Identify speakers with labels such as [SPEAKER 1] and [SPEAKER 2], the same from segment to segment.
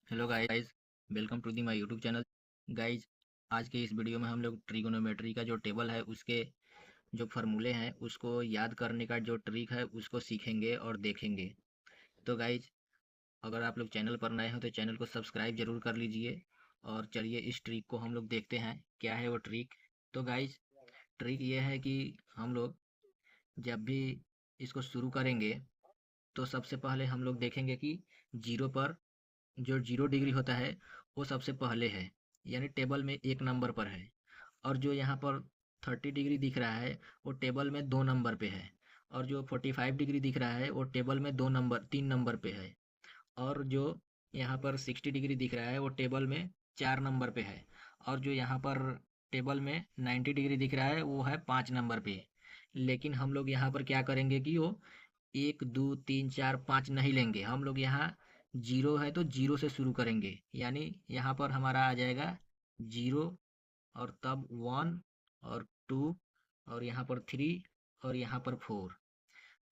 [SPEAKER 1] Hello guys, welcome to the my YouTube channel. Guys, आज के इस वीडियो में हम लोग ट्रिगोनोमेट्री का जो टेबल है उसके जो फार्मूले हैं उसको याद करने का जो ट्रिक है उसको सीखेंगे और देखेंगे। तो गाइस, अगर आप लोग चैनल पर नए हो तो चैनल को सब्सक्राइब जरूर कर लीजिए। और चलिए इस ट्रिक को हम लोग देखते हैं क्या है वो ट्रिक। तो गाइस, ट्रिक ये है कि हम लोग जब भी इसको शुरू करेंगे तो सबसे पहले हम लोग देखेंगे कि जीरो पर जो 0 डिग्री होता है वो सबसे पहले है, यानी टेबल में 1 नंबर पर है। और जो यहाँ पर 30 डिग्री दिख रहा है वो टेबल में 2 नंबर पे है। और जो 45 डिग्री दिख रहा है वो टेबल में 3 नंबर पे है। और जो यहाँ पर 60 डिग्री दिख रहा है वो टेबल में 4 नंबर पे है। और जो यहाँ पर टेबल में 90 डिग्री दिख रहा है वो है 5 नंबर पे। लेकिन हम लोग यहाँ पर क्या करेंगे कि वो 1 2 3 4 5 नहीं लेंगे। हम लोग यहाँ जीरो है तो जीरो से शुरू करेंगे, यानी यहाँ पर हमारा आ जाएगा जीरो, और तब 1 और 2 और यहाँ पर 3 और यहाँ पर 4।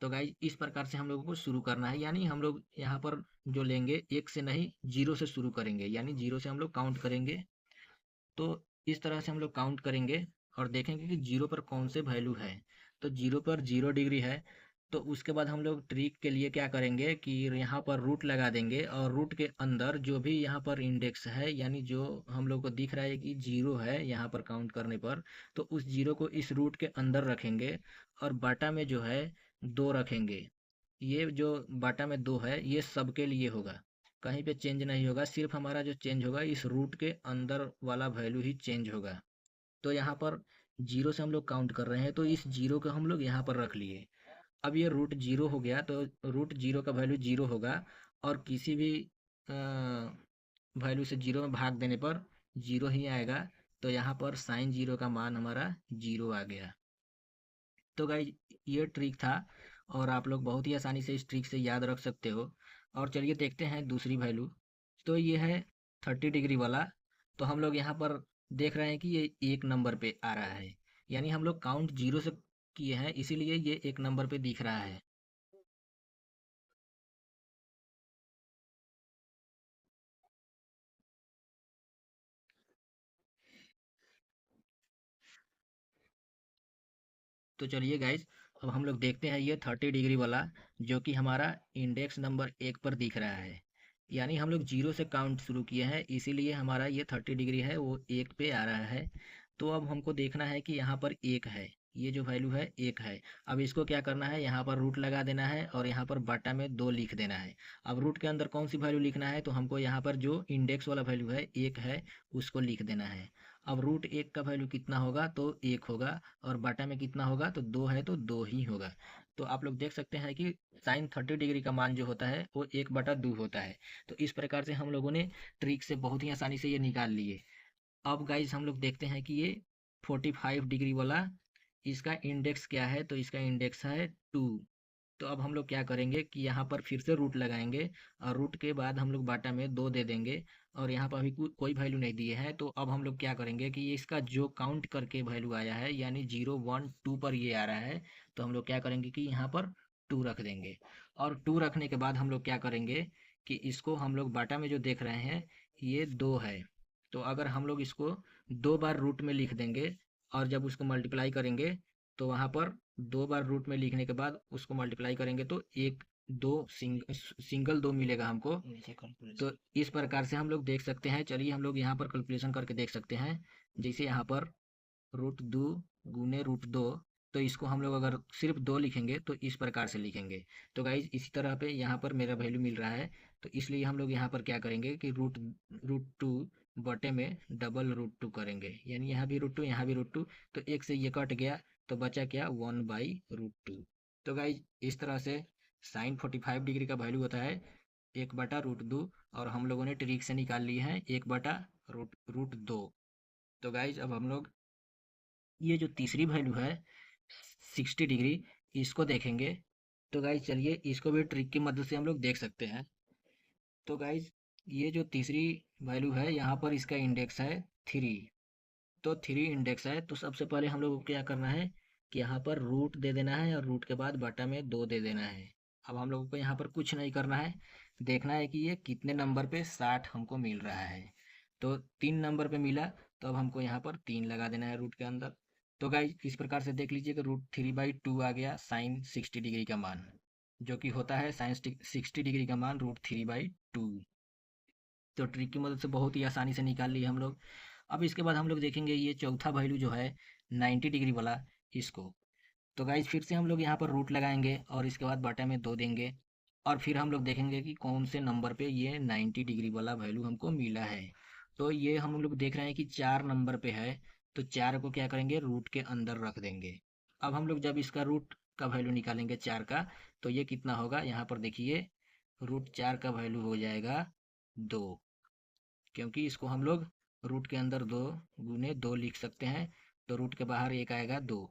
[SPEAKER 1] तो गाइज इस प्रकार से हम लोगों को शुरू करना है, यानी हम लोग यहाँ पर जो लेंगे एक से नहीं जीरो से शुरू करेंगे, यानी जीरो से हम लोग काउंट करेंगे। तो इस तरह से हम लोग काउंट करेंगे और देखेंगे कि जीरो पर कौन से वैल्यू है। तो जीरो पर 0 डिग्री है, तो उसके बाद हम लोग ट्रिक के लिए क्या करेंगे कि यहाँ पर रूट लगा देंगे, और रूट के अंदर जो भी यहाँ पर इंडेक्स है, यानी जो हम लोग को दिख रहा है कि जीरो है यहाँ पर काउंट करने पर, तो उस जीरो को इस रूट के अंदर रखेंगे। और बाटा में जो है 2 रखेंगे। ये जो बाटा में 2 है ये सबके लिए होगा, कहीं पे चेंज नहीं होगा। सिर्फ हमारा जो चेंज होगा इस रूट के अंदर वाला वैल्यू ही चेंज होगा। तो यहाँ पर जीरो से हम लोग काउंट कर रहे हैं, तो इस जीरो को हम लोग यहाँ पर रख लिए। अब ये रूट जीरो हो गया तो रूट जीरो का वैल्यू जीरो होगा। और किसी भी वैल्यू से जीरो में भाग देने पर जीरो ही आएगा। तो यहाँ पर साइन जीरो का मान हमारा जीरो आ गया। तो गाइज ये ट्रिक था, और आप लोग बहुत ही आसानी से इस ट्रिक से याद रख सकते हो। और चलिए देखते हैं दूसरी वैल्यू। तो ये है 30 डिग्री वाला। तो हम लोग यहाँ पर देख रहे हैं कि ये 1 नंबर पे आ रहा है, यानी हम लोग काउंट जीरो से किए हैं इसीलिए ये 1 नंबर पे दिख रहा है। तो चलिए गाइज, अब हम लोग देखते हैं ये 30 डिग्री वाला, जो कि हमारा इंडेक्स नंबर 1 पर दिख रहा है। यानी हम लोग जीरो से काउंट शुरू किए हैं इसीलिए हमारा ये 30 डिग्री है वो 1 पे आ रहा है। तो अब हमको देखना है कि यहाँ पर 1 है, ये जो वैल्यू है 1 है। अब इसको क्या करना है, यहाँ पर रूट लगा देना है और यहाँ पर बाटा में 2 लिख देना है। अब रूट के अंदर कौन सी वैल्यू लिखना है, तो हमको यहाँ पर जो इंडेक्स वाला वैल्यू है 1 है उसको लिख देना है। अब रूट 1 का वैल्यू कितना होगा, तो 1 होगा। और बाटा में कितना होगा, तो 2 है तो 2 ही होगा। तो आप लोग देख सकते हैं कि साइन 30 डिग्री का मान जो होता है वो 1/2 होता है। तो इस प्रकार से हम लोगों ने ट्रिक से बहुत ही आसानी से ये निकाल लिए। अब गाइज हम लोग देखते हैं कि ये 45 डिग्री वाला, इसका इंडेक्स क्या है, तो इसका इंडेक्स है 2। तो अब हम लोग क्या करेंगे कि यहाँ पर फिर से रूट लगाएंगे, और रूट के बाद हम लोग बाटा में 2 दे देंगे। और यहाँ पर अभी कोई वैल्यू नहीं दिए हैं, तो अब हम लोग क्या करेंगे कि ये इसका जो काउंट करके वैल्यू आया है, यानी 0 1 2 पर ये आ रहा है, तो हम लोग क्या करेंगे कि यहाँ पर 2 रख देंगे। और 2 रखने के बाद हम लोग क्या करेंगे कि इसको हम लोग बाटा में जो देख रहे हैं ये 2 है। तो अगर हम लोग इसको 2 बार रूट में लिख देंगे और जब उसको मल्टीप्लाई करेंगे, तो वहाँ पर 2 बार रूट में लिखने के बाद उसको मल्टीप्लाई करेंगे तो एक दो सिंगल 2 मिलेगा हमको। तो इस प्रकार से हम लोग देख सकते हैं। चलिए हम लोग यहाँ पर कैलकुलेशन करके देख सकते हैं। जैसे यहाँ पर रूट 2 गुने रूट 2, तो इसको हम लोग अगर सिर्फ 2 लिखेंगे तो इस प्रकार से लिखेंगे। तो गाइज इसी तरह पे यहाँ पर मेरा वैल्यू मिल रहा है, तो इसलिए हम लोग यहाँ पर क्या करेंगे कि रूट रूट टू बटे में डबल रूट 2 करेंगे, यानी यहाँ भी रूट 2 यहाँ भी रूट 2। तो एक से ये कट गया तो बचा क्या, 1/√2। तो गाइज इस तरह से साइन 45 डिग्री का वैल्यू होता है 1/√2, और हम लोगों ने ट्रिक से निकाल ली है 1/√2। तो गाइज अब हम लोग ये जो तीसरी वैल्यू है 60 डिग्री, इसको देखेंगे। तो गाइज चलिए इसको भी ट्रिक की मदद से हम लोग देख सकते हैं। तो गाइज ये जो तीसरी वैल्यू है यहाँ पर इसका इंडेक्स है 3। तो 3 इंडेक्स है, तो सबसे पहले हम लोग को क्या करना है कि यहाँ पर रूट दे देना है और रूट के बाद बटा में 2 दे देना है। अब हम लोगों को यहाँ पर कुछ नहीं करना है, देखना है कि ये कितने नंबर पे 60 हमको मिल रहा है। तो 3 नंबर पे मिला, तो अब हमको यहाँ पर 3 लगा देना है रूट के अंदर। तो गाइज इस प्रकार से देख लीजिए कि √3/2 आ गया साइन 60 डिग्री का मान, जो कि होता है साइन 60 डिग्री का मान √3/2। तो ट्रिक की मदद से बहुत ही आसानी से निकाल लिए हम लोग। अब इसके बाद हम लोग देखेंगे ये चौथा वैल्यू जो है 90 डिग्री वाला, इसको। तो गाइज फिर से हम लोग यहाँ पर रूट लगाएंगे और इसके बाद बटा में 2 देंगे, और फिर हम लोग देखेंगे कि कौन से नंबर पे ये 90 डिग्री वाला वैल्यू हमको मिला है। तो ये हम लोग देख रहे हैं कि 4 नंबर पे है, तो 4 को क्या करेंगे, रूट के अंदर रख देंगे। अब हम लोग जब इसका रूट का वैल्यू निकालेंगे 4 का, तो ये कितना होगा, यहाँ पर देखिए √4 का वैल्यू हो जाएगा 2, क्योंकि इसको हम लोग रूट के अंदर 2 गुने 2 लिख सकते हैं। तो रूट के बाहर एक आएगा 2,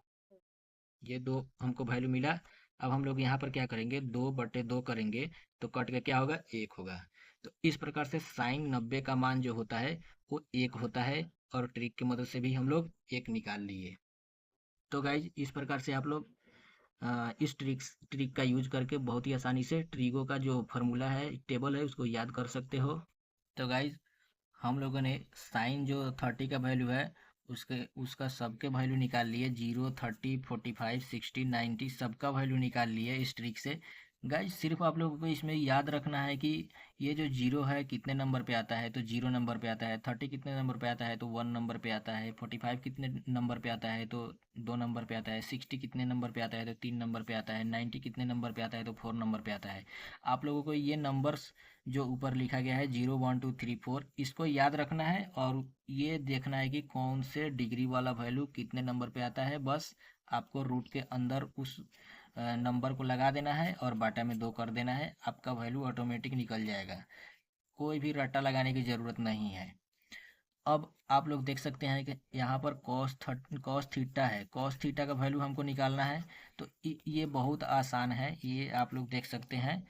[SPEAKER 1] ये 2 हमको वैल्यू मिला। अब हम लोग यहाँ पर क्या करेंगे, 2/2 करेंगे, तो कट के क्या होगा, 1 होगा। तो इस प्रकार से साइन 90 का मान जो होता है वो 1 होता है, और ट्रिक की मदद से भी हम लोग 1 निकाल लिए। तो गाइज इस प्रकार से आप लोग इस ट्रिक का यूज करके बहुत ही आसानी से ट्रिगो का जो फार्मूला है, टेबल है, उसको याद कर सकते हो। तो गाइज हम लोगों ने साइन जो 30 का वैल्यू है उसका सबके वैल्यू निकाल लिए, 0, 30, 45, 60, 90 सबका वैल्यू निकाल लिए इस ट्रिक से। गाइज सिर्फ आप लोगों को इसमें याद रखना है कि ये जो 0 है कितने नंबर पे आता है, तो 0 नंबर पे आता है। 30 कितने नंबर पे आता है, तो 1 नंबर पे आता है। 45 कितने नंबर पे आता है, तो 2 नंबर पे आता है। 60 कितने नंबर पे आता है, तो 3 नंबर पे आता है। 90 कितने नंबर पे आता है, तो 4 नंबर पे आता है। आप लोगों को ये नंबर्स जो ऊपर लिखा गया है 0, 1, 2, 3, 4, इसको याद रखना है, और ये देखना है कि कौन से डिग्री वाला वैल्यू कितने नंबर पे आता है। बस आपको रूट के अंदर उस नंबर को लगा देना है और बाटा में 2 कर देना है, आपका वैल्यू ऑटोमेटिक निकल जाएगा। कोई भी रट्टा लगाने की ज़रूरत नहीं है। अब आप लोग देख सकते हैं कि यहाँ पर कॉस थीटा है, कॉस थीटा का वैल्यू हमको निकालना है। तो ये बहुत आसान है, ये आप लोग देख सकते हैं।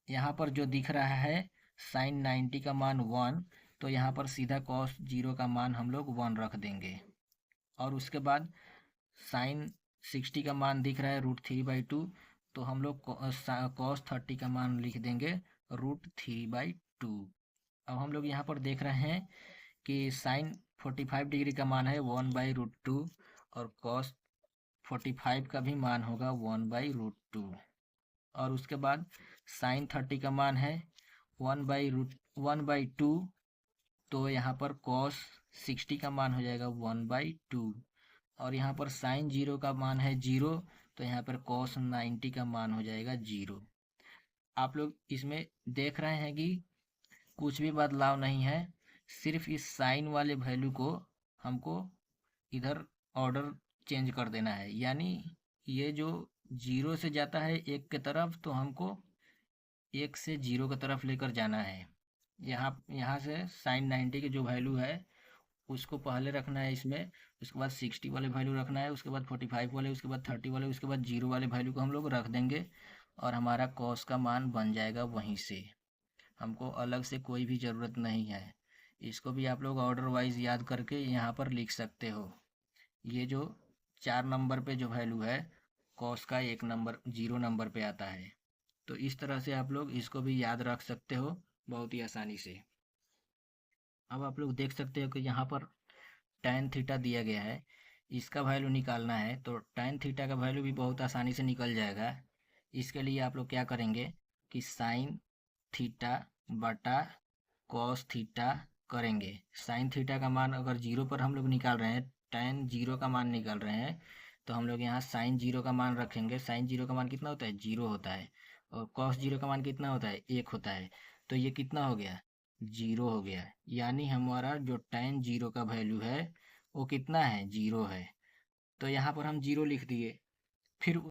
[SPEAKER 1] यहाँ पर जो दिख रहा है साइन 90 का मान 1, तो यहाँ पर सीधा कॉस 0 का मान हम लोग 1 रख देंगे। और उसके बाद साइन 60 का मान दिख रहा है √3/2, तो हम लोग कॉस 30 का मान लिख देंगे √3/2। अब हम लोग यहाँ पर देख रहे हैं कि साइन 45 डिग्री का मान है 1/√2, और कॉस 45 का भी मान होगा 1/√2। और उसके बाद साइन 30 का मान है 1/2, तो यहाँ पर कॉस 60 का मान हो जाएगा 1/2। और यहाँ पर साइन 0 का मान है 0, तो यहाँ पर कॉस 90 का मान हो जाएगा 0। आप लोग इसमें देख रहे हैं कि कुछ भी बदलाव नहीं है, सिर्फ इस साइन वाले वैल्यू को हमको इधर ऑर्डर चेंज कर देना है। यानी ये जो 0 से जाता है 1 की तरफ, तो हमको 1 से 0 की तरफ लेकर जाना है। यहाँ यहाँ से साइन 90 की जो वैल्यू है उसको पहले रखना है इसमें, उसके बाद 60 वाले वैल्यू रखना है, उसके बाद 45 वाले, उसके बाद 30 वाले, उसके बाद 0 वाले वैल्यू को हम लोग रख देंगे, और हमारा कॉस का मान बन जाएगा वहीं से। हमको अलग से कोई भी ज़रूरत नहीं है। इसको भी आप लोग ऑर्डर वाइज याद करके यहाँ पर लिख सकते हो। ये जो 4 नंबर पे जो वैल्यू है कॉस का 1 नंबर 0 नंबर पे आता है। तो इस तरह से आप लोग इसको भी याद रख सकते हो बहुत ही आसानी से। अब आप लोग देख सकते हो कि यहाँ पर tan थीटा दिया गया है, इसका वैल्यू निकालना है। तो tan थीटा का वैल्यू भी बहुत आसानी से निकल जाएगा। इसके लिए आप लोग क्या करेंगे कि साइन थीटा बटा कॉस थीटा करेंगे। साइन थीटा का मान अगर 0 पर हम लोग निकाल रहे हैं, tan 0 का मान निकाल रहे हैं, तो हम लोग यहाँ साइन 0 का मान रखेंगे। साइन 0 का मान कितना होता है, 0 होता है। और कॉस 0 का मान कितना होता है, 1 होता है। तो ये कितना हो गया, 0 हो गया। यानी हमारा जो tan 0 का वैल्यू है वो कितना है, 0 है। तो यहाँ पर हम 0 लिख दिए। फिर